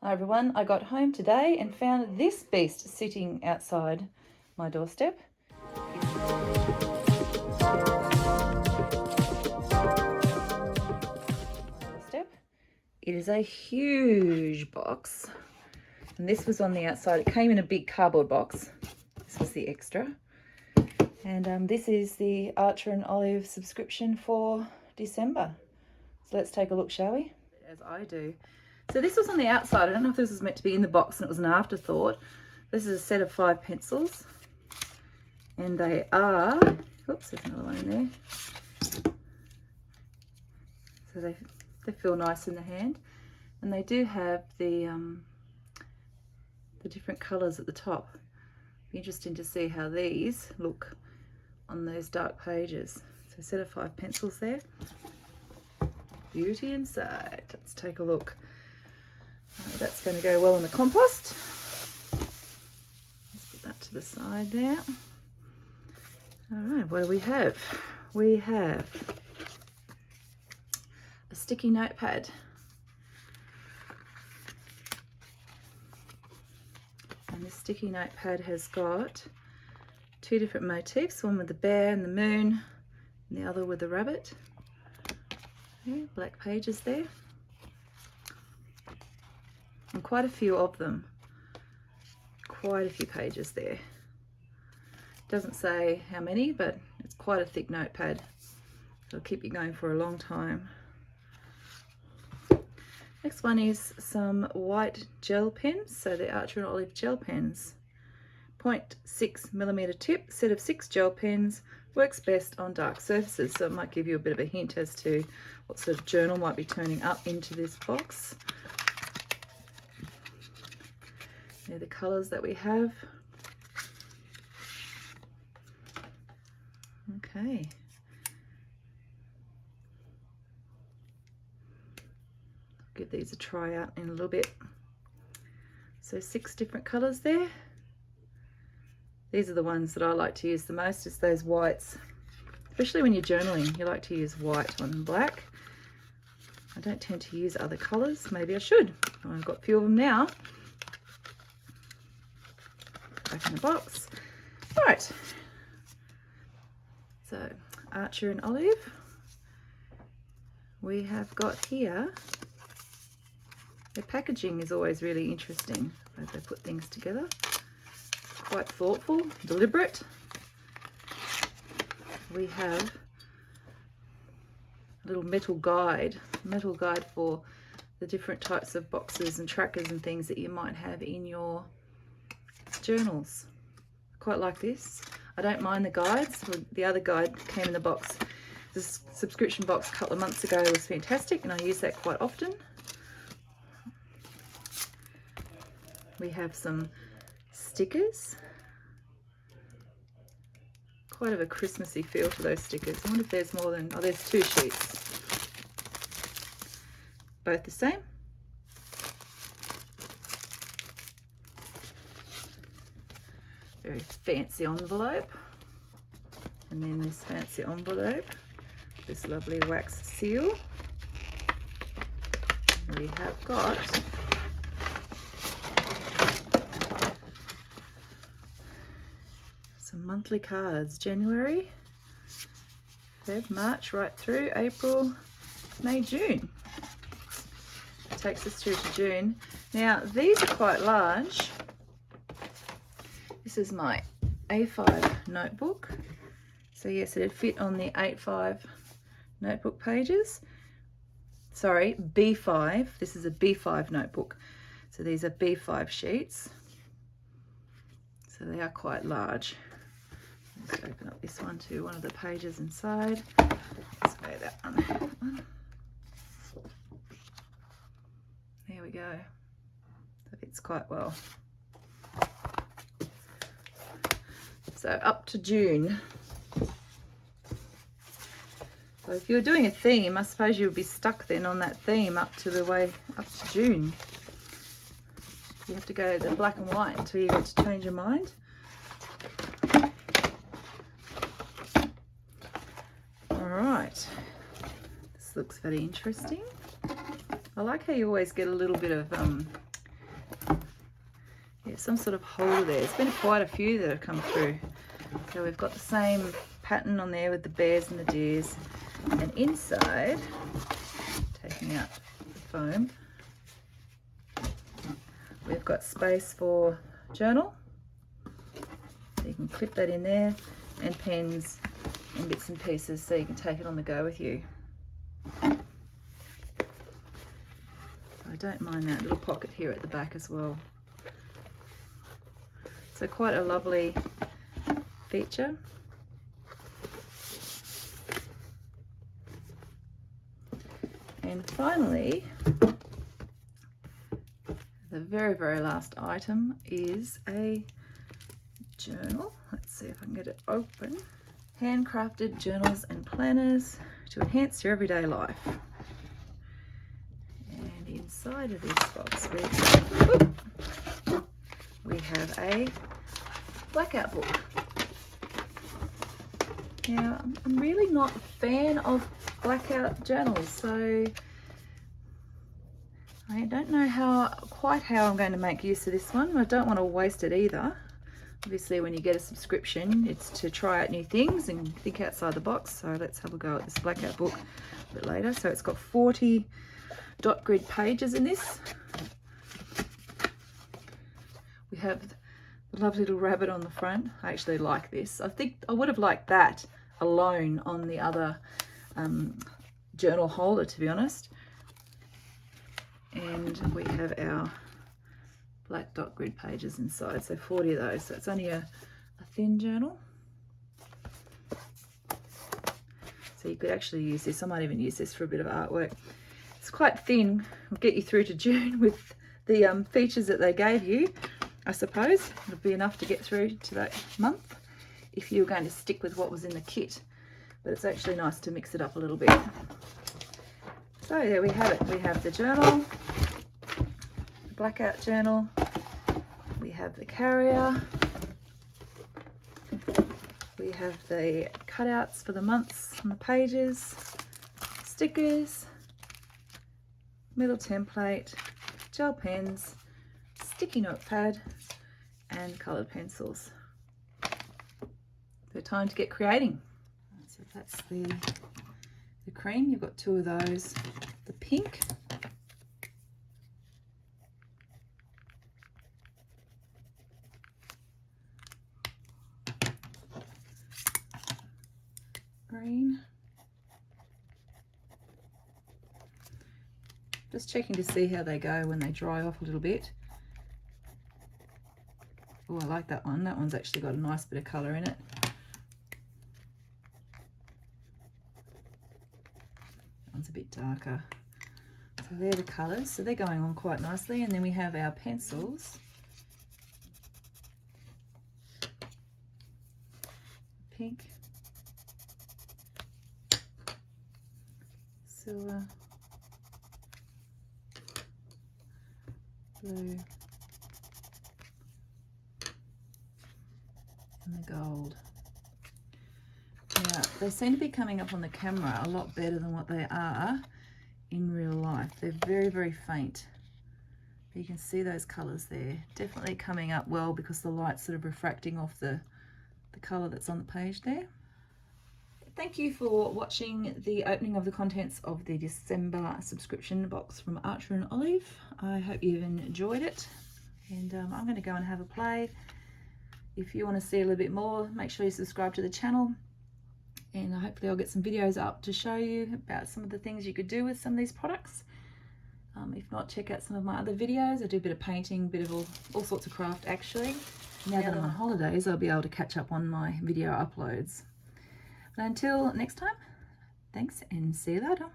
Hi everyone, I got home today and found this beast sitting outside my doorstep. It is a huge box, and this was on the outside. It came in a big cardboard box. This was the extra. And this is the Archer and Olive subscription for December. So let's take a look, shall we? As I do. So this was on the outside. I don't know if this was meant to be in the box and it was an afterthought. This is a set of 5 pencils. And they are, oops, there's another one in there. So they feel nice in the hand. And they do have the different colours at the top. Be interesting to see how these look on those dark pages. So a set of 5 pencils there. Beauty inside. Let's take a look. That's going to go well in the compost. Let's put that to the side there. All right, what do we have? We have a sticky notepad. And this sticky notepad has got 2 different motifs, one with the bear and the moon, and the other with the rabbit. Yeah, black pages there. And quite a few of them. Quite a few pages there. Doesn't say how many, but it's quite a thick notepad. It'll keep you going for a long time. Next one is some white gel pens. So the Archer and Olive gel pens. 0.6mm tip, set of 6 gel pens. Works best on dark surfaces. So it might give you a bit of a hint as to what sort of journal might be turning up into this box. They're the colours that we have. Okay. Give these a try out in a little bit. So 6 different colours there. These are the ones that I like to use the most, is those whites. Especially when you're journaling, you like to use white on black. I don't tend to use other colours. Maybe I should. I've got a few of them now. Back in the box. All right. So Archer and Olive. We have got here. Their packaging is always really interesting as they put things together. Quite thoughtful, deliberate. We have a little metal guide for the different types of boxes and trackers and things that you might have in your journals. Quite like this. I don't mind the guides. The other guide came in the box. This subscription box a couple of months ago was fantastic, and I use that quite often. We have some stickers. Quite of a Christmassy feel to those stickers. I wonder if there's more than, oh, there's 2 sheets. Both the same. Very fancy envelope. And then this fancy envelope, this lovely wax seal. We have got some monthly cards, January, Feb, March, right through April, May, June. It takes us through to June. Now these are quite large. This is my A5 notebook. So yes, it'd fit on the A5 notebook pages. Sorry, B5. This is a B5 notebook. So these are B5 sheets. So they are quite large. Let's open up this one to one of the pages inside. Let's go that one. There we go. That fits quite well. So up to June. So if you were doing a theme, I suppose you would be stuck then on that theme up to June. You have to go the black and white until you get to change your mind. All right, this looks very interesting. I like how you always get a little bit of There's some sort of holder there. There's been quite a few that have come through. So we've got the same pattern on there with the bears and the deers. And inside, taking out the foam, we've got space for journal. So you can clip that in there, and pens and bits and pieces so you can take it on the go with you. I don't mind that little pocket here at the back as well. So quite a lovely feature. And finally, the very last item is a journal. Let's see if I can get it open. Handcrafted journals and planners to enhance your everyday life. And inside of this box we have a blackout book. Now, I'm really not a fan of blackout journals, so I don't know quite how I'm going to make use of this one. I don't want to waste it either. Obviously, when you get a subscription, it's to try out new things and think outside the box. So let's have a go at this blackout book a bit later. So it's got 40 dot grid pages in this. We have the lovely little rabbit on the front. I actually like this. I think I would have liked that alone on the other journal holder, to be honest. And we have our black dot grid pages inside, so 40 of those. So it's only a thin journal. So you could actually use this. I might even use this for a bit of artwork. It's quite thin. It'll get you through to June with the features that they gave you, I suppose. It'll be enough to get through to that month if you were going to stick with what was in the kit. But it's actually nice to mix it up a little bit. So there we have it. We have the journal, the blackout journal, we have the carrier, we have the cutouts for the months on the pages, stickers, middle template, gel pens, sticky notepad, and coloured pencils. So time to get creating. So that's the cream. You've got two of those. The pink, green. Just checking to see how they go when they dry off a little bit. Oh, I like that one. That one's actually got a nice bit of colour in it. That one's a bit darker. So they're the colours. So they're going on quite nicely. And then we have our pencils. Pink, silver, blue, and the gold. Now, they seem to be coming up on the camera a lot better than what they are in real life. They're very faint. But you can see those colours there. Definitely coming up well because the light's sort of refracting off the colour that's on the page there. Thank you for watching the opening of the contents of the December subscription box from Archer and Olive. I hope you've enjoyed it, and I'm going to go and have a play. If you want to see a little bit more, make sure you subscribe to the channel, and hopefully I'll get some videos up to show you about some of the things you could do with some of these products. If not, check out some of my other videos. I do a bit of painting, bit of all sorts of craft actually. Now that I'm on holidays, I'll be able to catch up on my video uploads. But until next time, thanks and see you later.